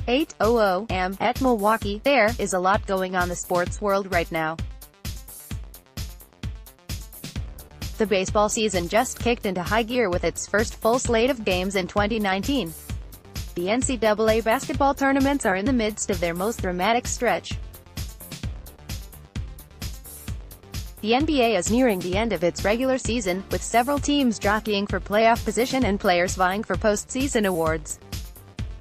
8:00 am at Milwaukee. There is a lot going on in the sports world right now. The baseball season just kicked into high gear with its first full slate of games in 2019. The NCAA basketball tournaments are in the midst of their most dramatic stretch. The NBA is nearing the end of its regular season, with several teams jockeying for playoff position and players vying for postseason awards.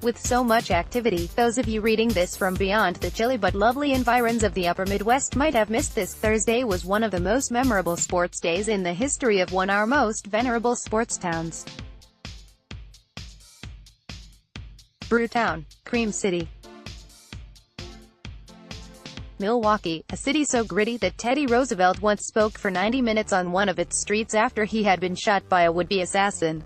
With so much activity, those of you reading this from beyond the chilly but lovely environs of the upper Midwest might have missed this. Thursday was one of the most memorable sports days in the history of one of our most venerable sports towns. Brewtown, Cream City. Milwaukee, a city so gritty that Teddy Roosevelt once spoke for 90 minutes on one of its streets after he had been shot by a would-be assassin.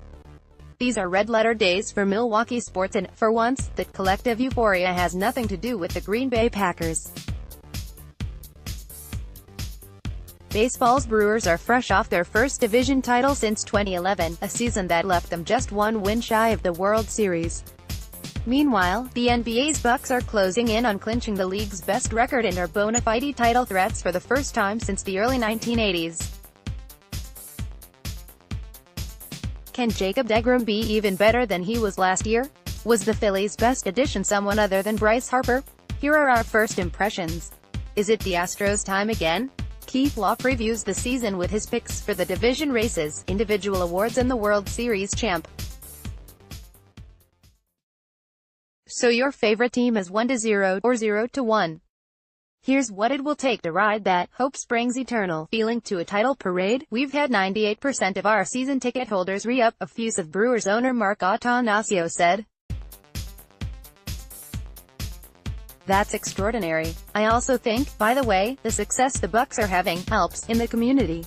These are red-letter days for Milwaukee sports, and, for once, that collective euphoria has nothing to do with the Green Bay Packers. Baseball's Brewers are fresh off their first division title since 2011, a season that left them just one win shy of the World Series. Meanwhile, the NBA's Bucks are closing in on clinching the league's best record and are bona fide title threats for the first time since the early 1980s. Can Jacob deGrom be even better than he was last year? Was the Phillies' best addition someone other than Bryce Harper? Here are our first impressions. Is it the Astros' time again? Keith Law previews the season with his picks for the division races, individual awards and the World Series champ. So your favorite team is 1-0 or 0-1. Here's what it will take to ride that hope springs eternal feeling to a title parade. We've had 98% of our season ticket holders re-up, effusive Brewers owner Mark Attanasio said. That's extraordinary. I also think, by the way, the success the Bucks are having helps in the community.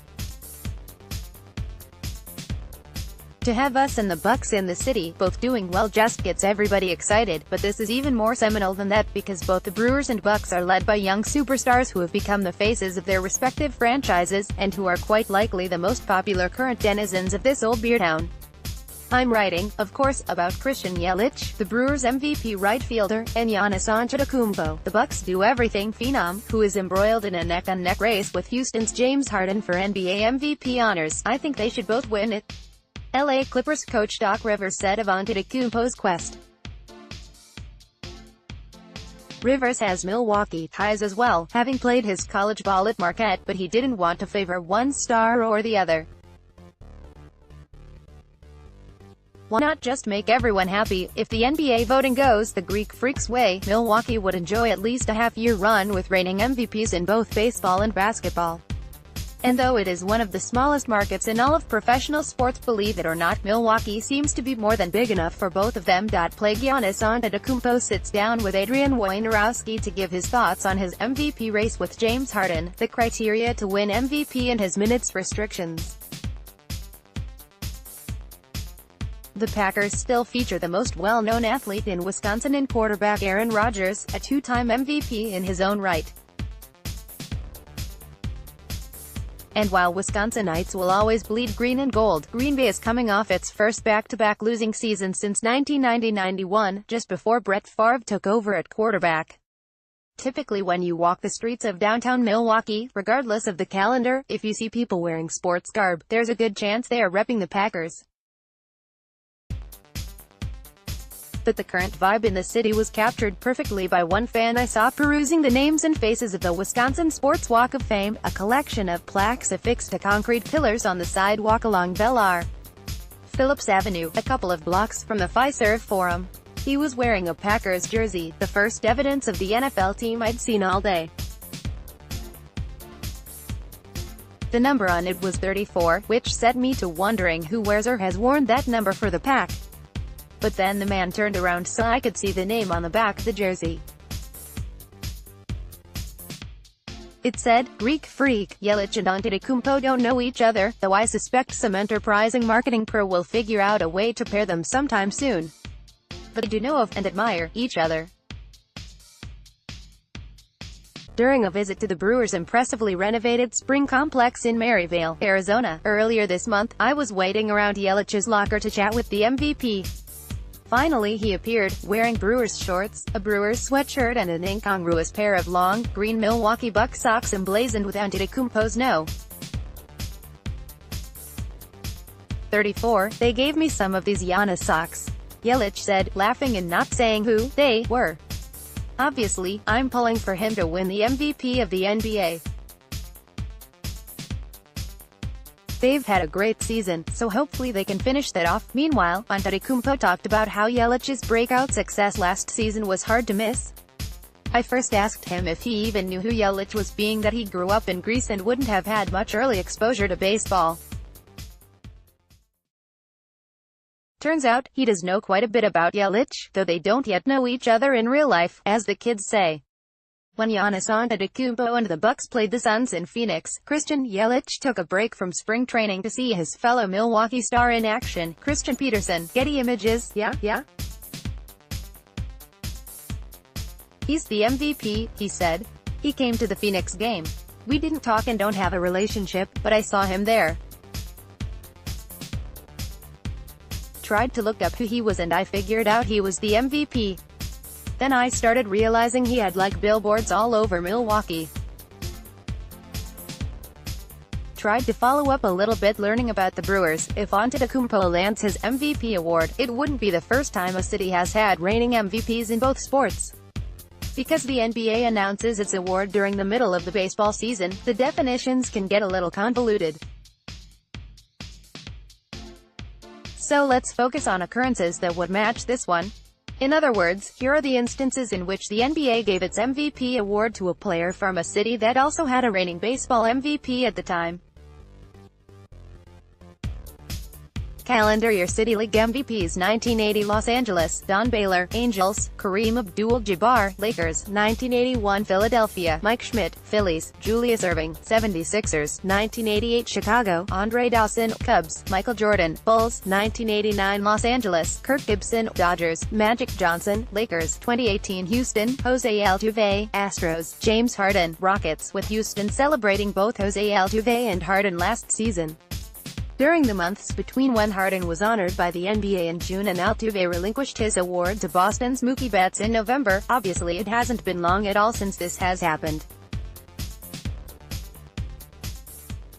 To have us and the Bucks in the city, both doing well, just gets everybody excited, but this is even more seminal than that because both the Brewers and Bucks are led by young superstars who have become the faces of their respective franchises, and who are quite likely the most popular current denizens of this old beer town. I'm writing, of course, about Christian Yelich, the Brewers' MVP right fielder, and Giannis Antetokounmpo, the Bucks' do-everything phenom, who is embroiled in a neck-on-neck race with Houston's James Harden for NBA MVP honors. I think they should both win it. LA Clippers coach Doc Rivers said of Antetokounmpo's quest. Rivers has Milwaukee ties as well, having played his college ball at Marquette, but he didn't want to favor one star or the other. Why not just make everyone happy? If the NBA voting goes the Greek Freaks way, Milwaukee would enjoy at least a half-year run with reigning MVPs in both baseball and basketball. And though it is one of the smallest markets in all of professional sports, believe it or not, Milwaukee seems to be more than big enough for both of them. Play Giannis Antetokounmpo sits down with Adrian Wojnarowski to give his thoughts on his MVP race with James Harden, the criteria to win MVP and his minutes restrictions. The Packers still feature the most well-known athlete in Wisconsin in quarterback Aaron Rodgers, a two-time MVP in his own right. And while Wisconsinites will always bleed green and gold, Green Bay is coming off its first back-to-back losing season since 1990-91, just before Brett Favre took over at quarterback. Typically when you walk the streets of downtown Milwaukee, regardless of the calendar, if you see people wearing sports garb, there's a good chance they are repping the Packers. But the current vibe in the city was captured perfectly by one fan I saw perusing the names and faces of the Wisconsin Sports Walk of Fame, a collection of plaques affixed to concrete pillars on the sidewalk along Bel Air Phillips Avenue, a couple of blocks from the Fiserv Forum. He was wearing a Packers jersey, the first evidence of the NFL team I'd seen all day. The number on it was 34, which set me to wondering who wears or has worn that number for the Pack. But then the man turned around so I could see the name on the back of the jersey. It said, "Greek Freak, Yelich and Antetokounmpo don't know each other, though I suspect some enterprising marketing pro will figure out a way to pair them sometime soon. But they do know of, and admire, each other." During a visit to the Brewers' impressively renovated spring complex in Maryvale, Arizona, earlier this month, I was waiting around Yelich's locker to chat with the MVP. Finally he appeared, wearing Brewers shorts, a Brewers sweatshirt and an incongruous pair of long, green Milwaukee Bucks socks emblazoned with Antetokounmpo's No. 34, "They gave me some of these Giannis socks," Yelich said, laughing and not saying who they were. "Obviously, I'm pulling for him to win the MVP of the NBA. They've had a great season, so hopefully they can finish that off." Meanwhile, Antetokounmpo talked about how Yelich's breakout success last season was hard to miss. "I first asked him if he even knew who Yelich was, being that he grew up in Greece and wouldn't have had much early exposure to baseball. Turns out, he does know quite a bit about Yelich, though they don't yet know each other in real life, as the kids say." When Giannis Antetokounmpo and the Bucks played the Suns in Phoenix, Christian Yelich took a break from spring training to see his fellow Milwaukee star in action. Christian Peterson, Getty Images. Yeah. "He's the MVP," he said. "He came to the Phoenix game. We didn't talk and don't have a relationship, but I saw him there. Tried to look up who he was and I figured out he was the MVP. Then I started realizing he had like billboards all over Milwaukee. Tried to follow up a little bit learning about the Brewers. If Antetokounmpo lands his MVP award, it wouldn't be the first time a city has had reigning MVPs in both sports. Because the NBA announces its award during the middle of the baseball season, the definitions can get a little convoluted. So let's focus on occurrences that would match this one. In other words, here are the instances in which the NBA gave its MVP award to a player from a city that also had a reigning baseball MVP at the time. Calendar year City League MVPs: 1980 Los Angeles, Don Baylor, Angels; Kareem Abdul-Jabbar, Lakers; 1981 Philadelphia, Mike Schmidt, Phillies; Julius Erving, 76ers; 1988 Chicago, Andre Dawson, Cubs; Michael Jordan, Bulls; 1989 Los Angeles, Kirk Gibson, Dodgers; Magic Johnson, Lakers; 2018 Houston, Jose Altuve, Astros; James Harden, Rockets, with Houston celebrating both Jose Altuve and Harden last season. During the months between when Harden was honored by the NBA in June and Altuve relinquished his award to Boston's Mookie Betts in November, obviously it hasn't been long at all since this has happened.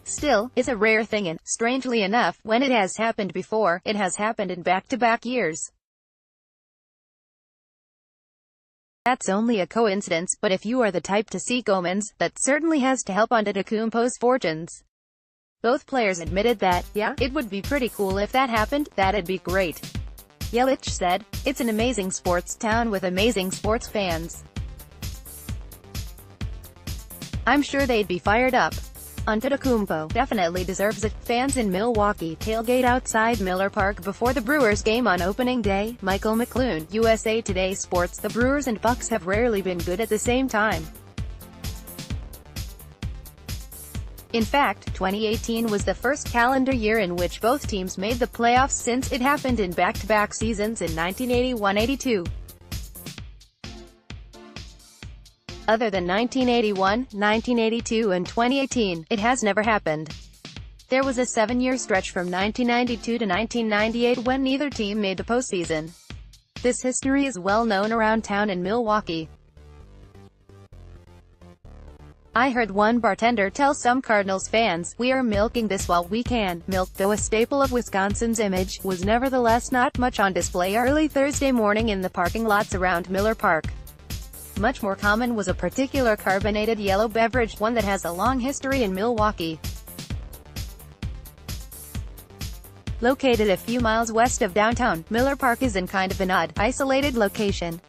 Still, it's a rare thing and, strangely enough, when it has happened before, it has happened in back-to-back years. That's only a coincidence, but if you are the type to seek omens, that certainly has to help Antetokounmpo's fortunes. Both players admitted that, yeah, it would be pretty cool if that happened, that'd be great. Yelich said, "It's an amazing sports town with amazing sports fans. I'm sure they'd be fired up." Antetokounmpo definitely deserves it. Fans in Milwaukee tailgate outside Miller Park before the Brewers game on opening day. Michael McClune, USA Today Sports. The Brewers and Bucks have rarely been good at the same time. In fact, 2018 was the first calendar year in which both teams made the playoffs since it happened in back-to-back seasons in 1981-82. Other than 1981, 1982 and 2018, it has never happened. There was a 7-year stretch from 1992 to 1998 when neither team made the postseason. This history is well known around town in Milwaukee. I heard one bartender tell some Cardinals fans, "We are milking this while we can." Milk, though a staple of Wisconsin's image, was nevertheless not much on display early Thursday morning in the parking lots around Miller Park. Much more common was a particular carbonated yellow beverage, one that has a long history in Milwaukee. Located a few miles west of downtown, Miller Park is in kind of an odd, isolated location.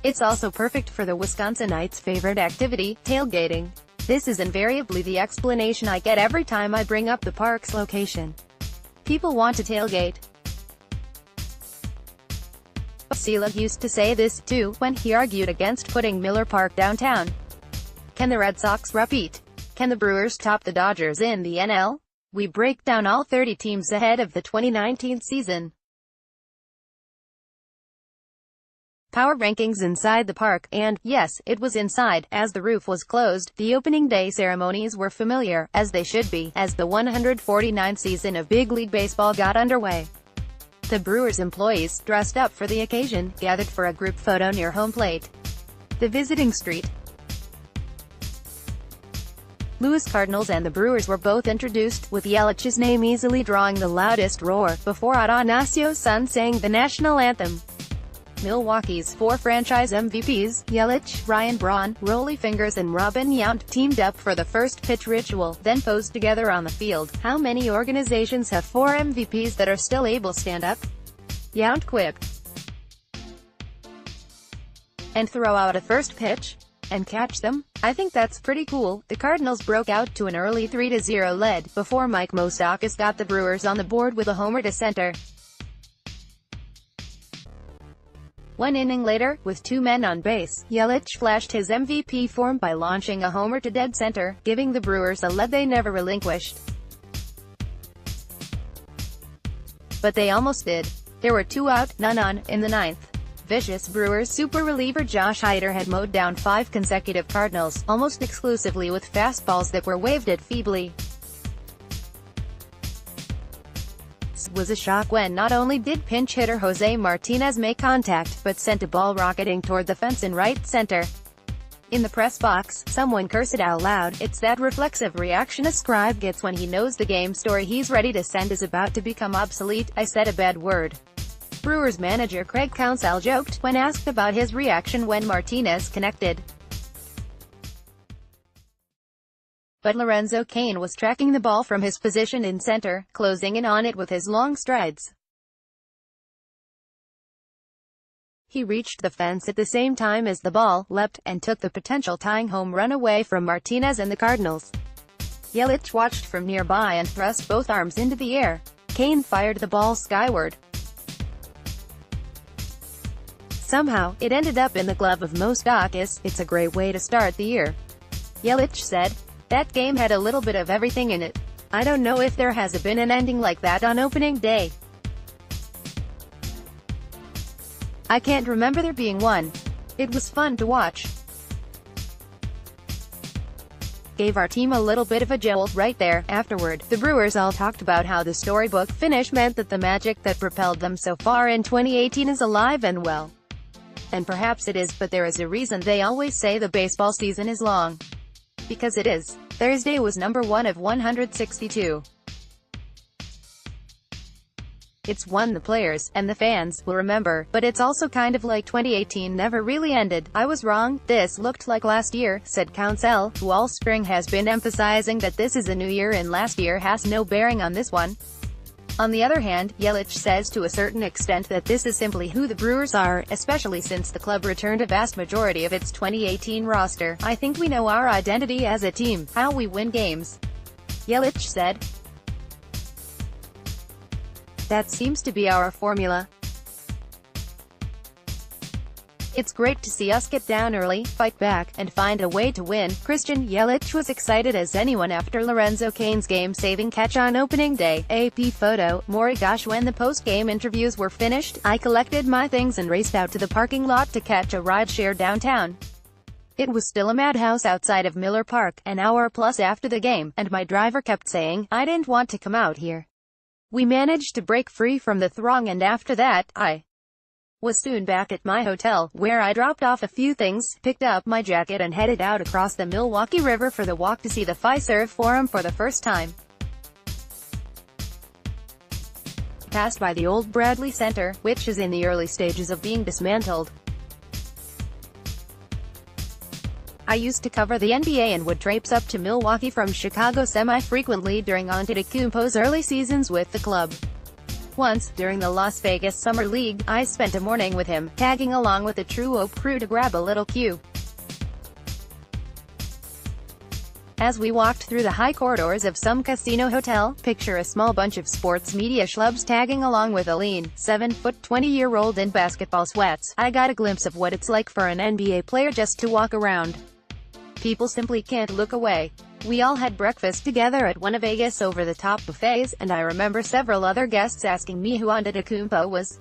It's also perfect for the Wisconsinites' favorite activity, tailgating. This is invariably the explanation I get every time I bring up the park's location. People want to tailgate. Selig used to say this, too, when he argued against putting Miller Park downtown. Can the Red Sox repeat? Can the Brewers top the Dodgers in the NL? We break down all 30 teams ahead of the 2019 season. Power rankings inside the park, and, yes, it was inside, as the roof was closed. The opening day ceremonies were familiar, as they should be, as the 149th season of Big League Baseball got underway. The Brewers employees, dressed up for the occasion, gathered for a group photo near home plate. The visiting street Louis Cardinals and the Brewers were both introduced, with Yelich's name easily drawing the loudest roar, before Atanasio Son sang the national anthem. Milwaukee's 4 franchise MVPs, Yelich, Ryan Braun, Rollie Fingers and Robin Yount, teamed up for the first pitch ritual, then posed together on the field. How many organizations have 4 MVPs that are still able to stand up? Yount quipped. And throw out a first pitch? And catch them? I think that's pretty cool. The Cardinals broke out to an early 3-0 lead, before Mike Moustakas got the Brewers on the board with a homer to center. One inning later, with 2 men on base, Yelich flashed his MVP form by launching a homer to dead center, giving the Brewers a lead they never relinquished. But they almost did. There were 2 out, none on, in the 9th. Vicious Brewers super reliever Josh Hader had mowed down 5 consecutive Cardinals, almost exclusively with fastballs that were waved at feebly. It was a shock when not only did pinch hitter Jose Martinez make contact, but sent a ball rocketing toward the fence in right center. In the press box, someone cursed out loud. It's that reflexive reaction a scribe gets when he knows the game story he's ready to send is about to become obsolete. I said a bad word. Brewers manager Craig Counsell joked, when asked about his reaction when Martinez connected. But Lorenzo Cain was tracking the ball from his position in center, closing in on it with his long strides. He reached the fence at the same time as the ball, leapt, and took the potential tying home run away from Martinez and the Cardinals. Yelich watched from nearby and thrust both arms into the air. Cain fired the ball skyward. Somehow, it ended up in the glove of Moustakas. It's a great way to start the year. Yelich said. That game had a little bit of everything in it. I don't know if there has been an ending like that on opening day. I can't remember there being one. It was fun to watch. Gave our team a little bit of a jolt right there. Afterward, the Brewers all talked about how the storybook finish meant that the magic that propelled them so far in 2018 is alive and well. And perhaps it is, but there is a reason they always say the baseball season is long. Because it is. Thursday was number 1 of 162. It's one the players, and the fans, will remember, but it's also kind of like 2018 never really ended. I was wrong, this looked like last year, said Counsell, who all spring has been emphasizing that this is a new year and last year has no bearing on this one. On the other hand, Yelich says to a certain extent that this is simply who the Brewers are, especially since the club returned a vast majority of its 2018 roster. I think we know our identity as a team, how we win games. Yelich said. That seems to be our formula. It's great to see us get down early, fight back, and find a way to win. Christian Yelich was excited as anyone after Lorenzo Cain's game-saving catch on opening day. AP photo, Maury gosh, when the post-game interviews were finished, I collected my things and raced out to the parking lot to catch a rideshare downtown. It was still a madhouse outside of Miller Park, an hour plus after the game, and my driver kept saying, I didn't want to come out here. We managed to break free from the throng, and after that, I was soon back at my hotel, where I dropped off a few things, picked up my jacket and headed out across the Milwaukee River for the walk to see the Fiserv Forum for the first time. Passed by the old Bradley Center, which is in the early stages of being dismantled. I used to cover the NBA and would traipse up to Milwaukee from Chicago semi-frequently during Antetokounmpo's early seasons with the club. Once, during the Las Vegas Summer League, I spent a morning with him, tagging along with the True Hope crew to grab a little Q. As we walked through the high corridors of some casino hotel, picture a small bunch of sports media schlubs tagging along with a lean, 7-foot 20-year-old in basketball sweats. I got a glimpse of what it's like for an NBA player just to walk around. People simply can't look away. We all had breakfast together at one of Vegas' over-the-top buffets, and I remember several other guests asking me who Antetokounmpo was.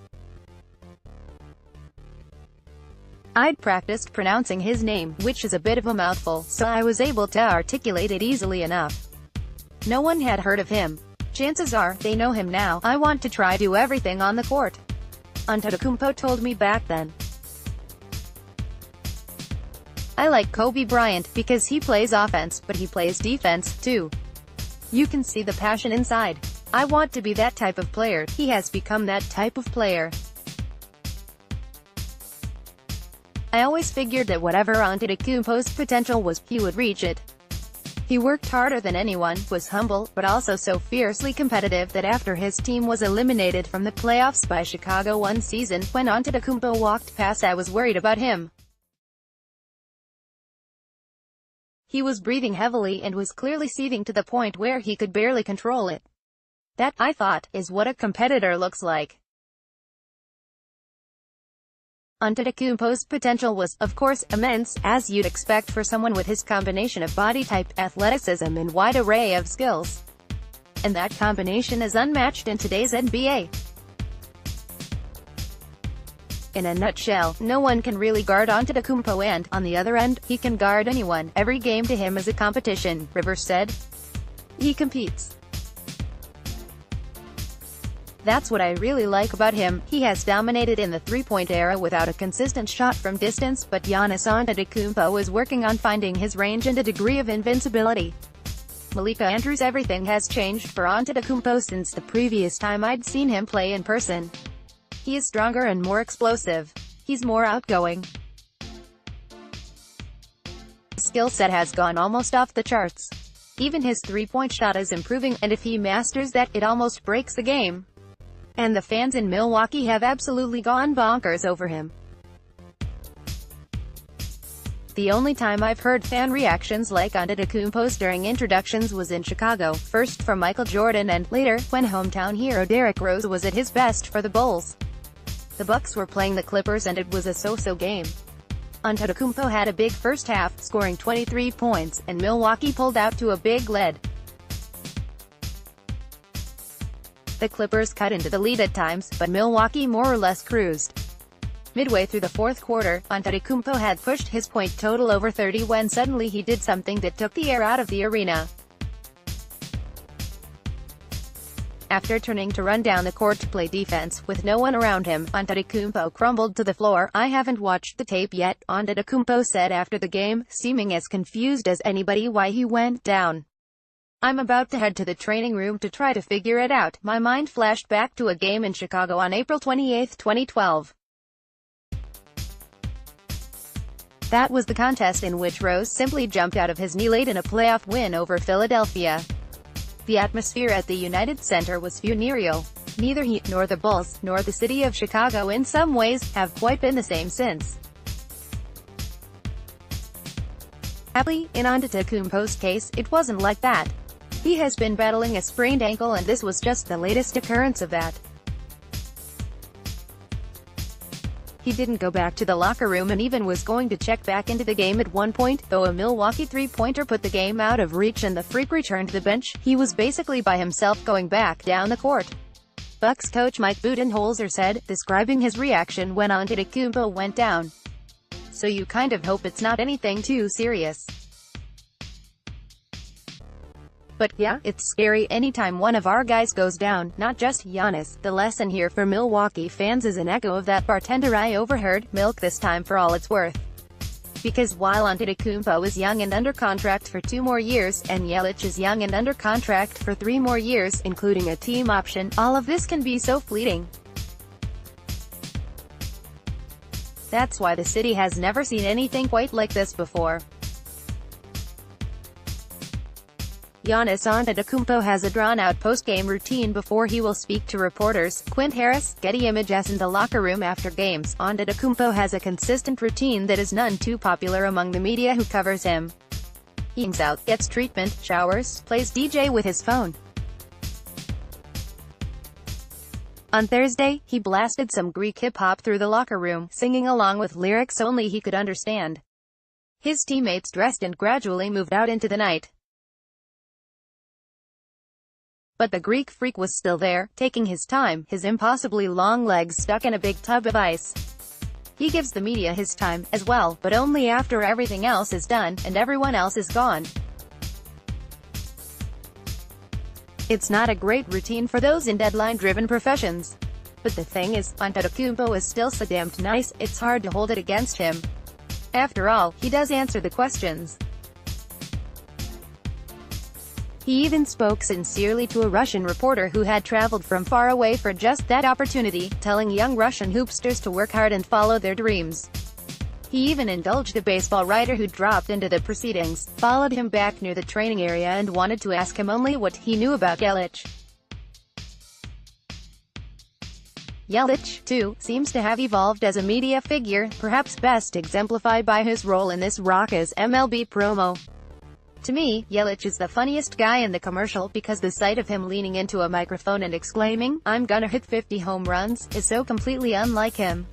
I'd practiced pronouncing his name, which is a bit of a mouthful, so I was able to articulate it easily enough. No one had heard of him. Chances are, they know him now. I want to try do everything on the court. Antetokounmpo told me back then. I like Kobe Bryant, because he plays offense, but he plays defense, too. You can see the passion inside. I want to be that type of player. He has become that type of player. I always figured that whatever Antetokounmpo's potential was, he would reach it. He worked harder than anyone, was humble, but also so fiercely competitive that after his team was eliminated from the playoffs by Chicago one season, when Antetokounmpo walked past, I was worried about him. He was breathing heavily and was clearly seething to the point where he could barely control it. That, I thought, is what a competitor looks like. Antetokounmpo's potential was, of course, immense, as you'd expect for someone with his combination of body type, athleticism and wide array of skills. And that combination is unmatched in today's NBA. In a nutshell, no one can really guard Antetokounmpo and, on the other end, he can guard anyone. Every game to him is a competition, Rivers said. He competes. That's what I really like about him. He has dominated in the three-point era without a consistent shot from distance, but Giannis Antetokounmpo is working on finding his range and a degree of invincibility. Malika Andrews: everything has changed for Antetokounmpo since the previous time I'd seen him play in person. He is stronger and more explosive. He's more outgoing. His skill set has gone almost off the charts. Even his three-point shot is improving, and if he masters that, it almost breaks the game. And the fans in Milwaukee have absolutely gone bonkers over him. The only time I've heard fan reactions like Antetokounmpo's during introductions was in Chicago, first from Michael Jordan and, later, when hometown hero Derrick Rose was at his best for the Bulls. The Bucks were playing the Clippers and it was a so-so game. Antetokounmpo had a big first half, scoring 23 points, and Milwaukee pulled out to a big lead. The Clippers cut into the lead at times, but Milwaukee more or less cruised. Midway through the fourth quarter, Antetokounmpo had pushed his point total over 30 when suddenly he did something that took the air out of the arena. After turning to run down the court to play defense, with no one around him, Antetokounmpo crumbled to the floor. I haven't watched the tape yet, Antetokounmpo said after the game, seeming as confused as anybody why he went down. I'm about to head to the training room to try to figure it out. My mind flashed back to a game in Chicago on April 28, 2012. That was the contest in which Rose simply jumped out of his knee late in a playoff win over Philadelphia. The atmosphere at the United Center was funereal. Neither he, nor the Bulls, nor the city of Chicago in some ways, have quite been the same since. Happily, in Antetokounmpo's case, it wasn't like that. He has been battling a sprained ankle and this was just the latest occurrence of that. He didn't go back to the locker room and even was going to check back into the game at one point, though a Milwaukee three-pointer put the game out of reach and the Freak returned to the bench. He was basically by himself going back down the court. Bucks coach Mike Budenholzer said, describing his reaction when Antetokounmpo went down. So you kind of hope it's not anything too serious. But yeah, it's scary anytime one of our guys goes down, not just Giannis. The lesson here for Milwaukee fans is an echo of that bartender I overheard, milk this time for all it's worth. Because while Antetokounmpo is young and under contract for 2 more years, and Yelich is young and under contract for 3 more years, including a team option, all of this can be so fleeting. That's why the city has never seen anything quite like this before. Giannis Antetokounmpo has a drawn-out post-game routine before he will speak to reporters. Quint Harris, Getty Images. In the locker room after games, Antetokounmpo has a consistent routine that is none too popular among the media who covers him. He hangs out, gets treatment, showers, plays DJ with his phone. On Thursday, he blasted some Greek hip-hop through the locker room, singing along with lyrics only he could understand. His teammates dressed and gradually moved out into the night. But the Greek freak was still there, taking his time, his impossibly long legs stuck in a big tub of ice. He gives the media his time, as well, but only after everything else is done, and everyone else is gone. It's not a great routine for those in deadline-driven professions. But the thing is, Antetokounmpo is still so damned nice, it's hard to hold it against him. After all, he does answer the questions. He even spoke sincerely to a Russian reporter who had traveled from far away for just that opportunity, telling young Russian hoopsters to work hard and follow their dreams. He even indulged a baseball writer who dropped into the proceedings, followed him back near the training area and wanted to ask him only what he knew about Yelich. Yelich, too, seems to have evolved as a media figure, perhaps best exemplified by his role in this raucous MLB promo. To me, Yelich is the funniest guy in the commercial because the sight of him leaning into a microphone and exclaiming, "I'm gonna hit 50 home runs," is so completely unlike him.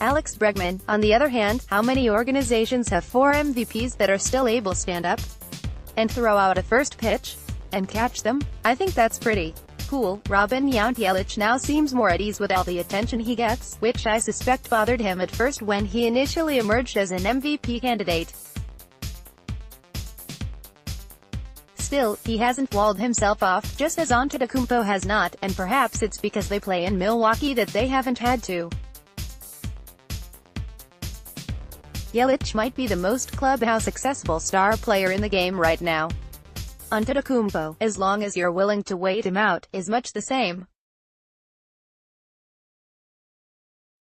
Alex Bregman, on the other hand, how many organizations have 4 MVPs that are still able to stand up and throw out a first pitch and catch them? I think that's pretty cool. Robin Yount Yelich now seems more at ease with all the attention he gets, which I suspect bothered him at first when he initially emerged as an MVP candidate. Still, he hasn't walled himself off, just as Antetokounmpo has not, and perhaps it's because they play in Milwaukee that they haven't had to. Yelich might be the most clubhouse-accessible star player in the game right now. Antetokounmpo, as long as you're willing to wait him out, is much the same.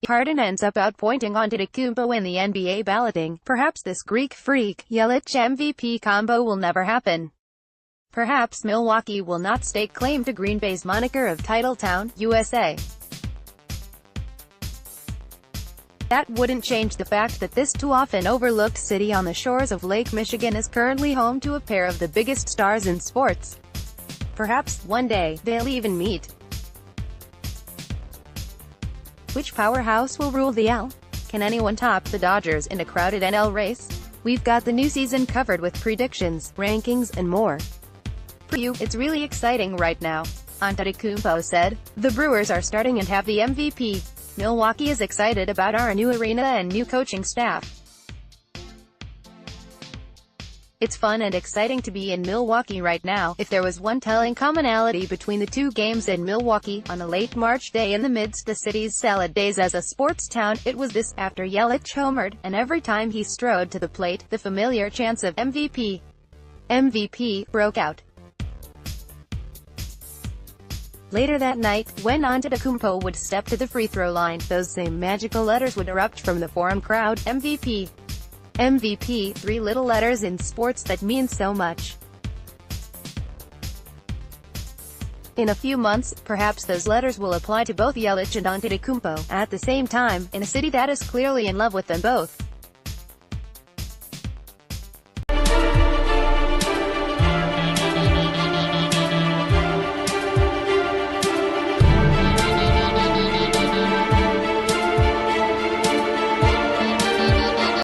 Harden ends up outpointing Antetokounmpo in the NBA balloting. Perhaps this Greek freak, Yelich MVP combo will never happen. Perhaps Milwaukee will not stake claim to Green Bay's moniker of Titletown, USA. That wouldn't change the fact that this too often overlooked city on the shores of Lake Michigan is currently home to a pair of the biggest stars in sports. Perhaps, one day, they'll even meet. Which powerhouse will rule the L? Can anyone top the Dodgers in a crowded NL race? We've got the new season covered with predictions, rankings, and more. For you, it's really exciting right now. Antetokounmpo said. The Brewers are starting and have the MVP. Milwaukee is excited about our new arena and new coaching staff. It's fun and exciting to be in Milwaukee right now. If there was one telling commonality between the two games in Milwaukee, on a late March day in the midst the city's salad days as a sports town, it was this: after Yelich homered, and every time he strode to the plate, the familiar chants of MVP, MVP, broke out. Later that night, when Antetokounmpo would step to the free throw line, those same magical letters would erupt from the Forum crowd: MVP. MVP, 3 little letters in sports that mean so much. In a few months, perhaps those letters will apply to both Yelich and Antetokounmpo, at the same time, in a city that is clearly in love with them both.